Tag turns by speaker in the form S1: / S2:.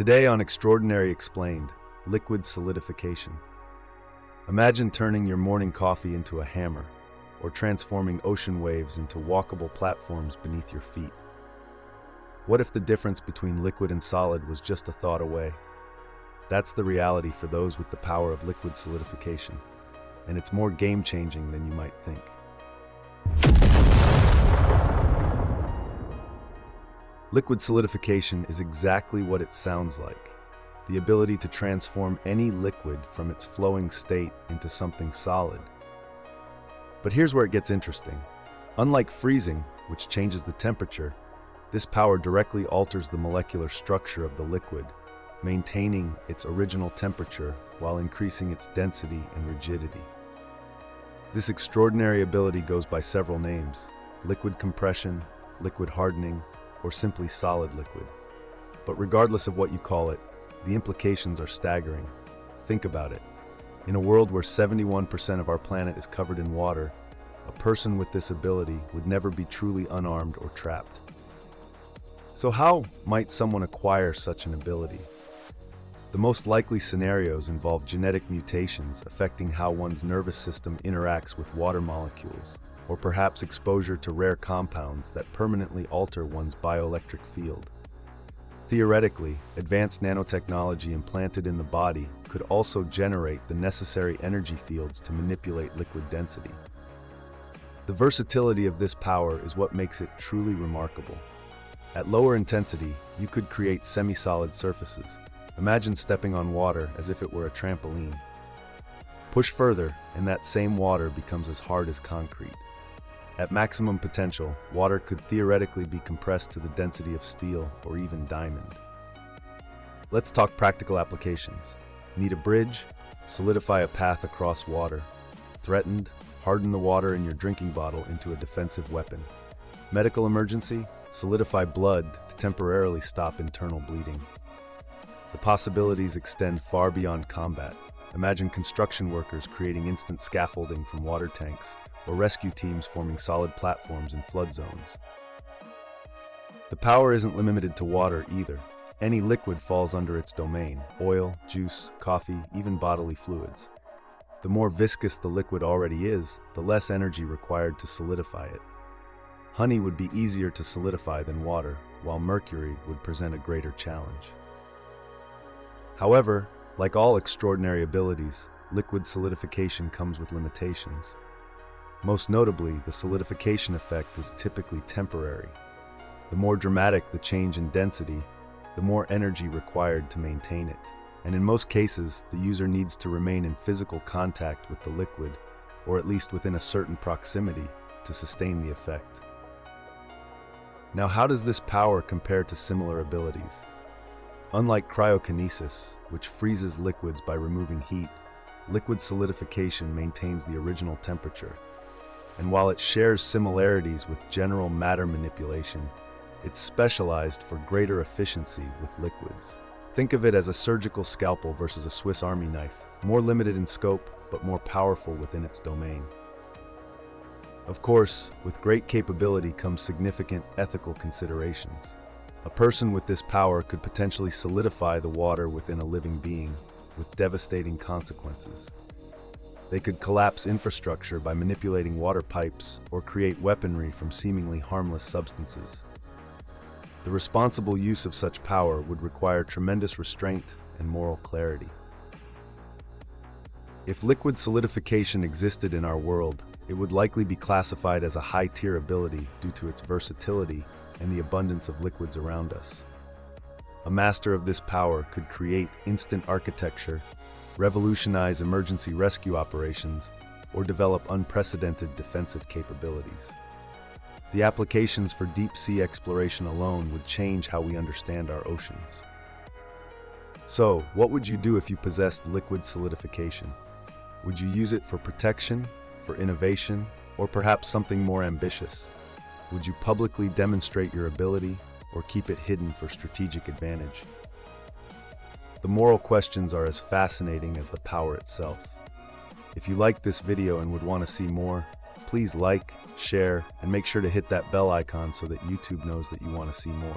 S1: Today on Extraordinary Explained, Liquid Solidification. Imagine turning your morning coffee into a hammer, or transforming ocean waves into walkable platforms beneath your feet. What if the difference between liquid and solid was just a thought away? That's the reality for those with the power of liquid solidification, and it's more game-changing than you might think. Liquid solidification is exactly what it sounds like: the ability to transform any liquid from its flowing state into something solid. But here's where it gets interesting. Unlike freezing, which changes the temperature, this power directly alters the molecular structure of the liquid, maintaining its original temperature while increasing its density and rigidity. This extraordinary ability goes by several names: liquid compression, liquid hardening, or simply solid liquid. But regardless of what you call it, the implications are staggering. Think about it. In a world where 71% of our planet is covered in water, a person with this ability would never be truly unarmed or trapped. So how might someone acquire such an ability? The most likely scenarios involve genetic mutations affecting how one's nervous system interacts with water molecules, or perhaps exposure to rare compounds that permanently alter one's bioelectric field. Theoretically, advanced nanotechnology implanted in the body could also generate the necessary energy fields to manipulate liquid density. The versatility of this power is what makes it truly remarkable. At lower intensity, you could create semi-solid surfaces. Imagine stepping on water as if it were a trampoline. Push further, and that same water becomes as hard as concrete. At maximum potential, water could theoretically be compressed to the density of steel or even diamond. Let's talk practical applications. Need a bridge? Solidify a path across water. Threatened? Harden the water in your drinking bottle into a defensive weapon. Medical emergency? Solidify blood to temporarily stop internal bleeding. The possibilities extend far beyond combat. Imagine construction workers creating instant scaffolding from water tanks, or rescue teams forming solid platforms in flood zones. The power isn't limited to water either. Any liquid falls under its domain: oil, juice, coffee, even bodily fluids. The more viscous the liquid already is, the less energy required to solidify it. Honey would be easier to solidify than water, while mercury would present a greater challenge. However, like all extraordinary abilities, liquid solidification comes with limitations. Most notably, the solidification effect is typically temporary. The more dramatic the change in density, the more energy required to maintain it. And in most cases, the user needs to remain in physical contact with the liquid, or at least within a certain proximity, to sustain the effect. Now, how does this power compare to similar abilities? Unlike cryokinesis, which freezes liquids by removing heat, liquid solidification maintains the original temperature. And while it shares similarities with general matter manipulation, it's specialized for greater efficiency with liquids. Think of it as a surgical scalpel versus a Swiss Army knife, more limited in scope, but more powerful within its domain. Of course, with great capability comes significant ethical considerations. A person with this power could potentially solidify the water within a living being, with devastating consequences. They could collapse infrastructure by manipulating water pipes or create weaponry from seemingly harmless substances. The responsible use of such power would require tremendous restraint and moral clarity. If liquid solidification existed in our world, it would likely be classified as a high-tier ability due to its versatility and the abundance of liquids around us. A master of this power could create instant architecture, revolutionize emergency rescue operations, or develop unprecedented defensive capabilities. The applications for deep-sea exploration alone would change how we understand our oceans. So, what would you do if you possessed liquid solidification? Would you use it for protection, for innovation, or perhaps something more ambitious? Would you publicly demonstrate your ability, or keep it hidden for strategic advantage? The moral questions are as fascinating as the power itself. If you liked this video and would want to see more, please like, share, and make sure to hit that bell icon so that YouTube knows that you want to see more.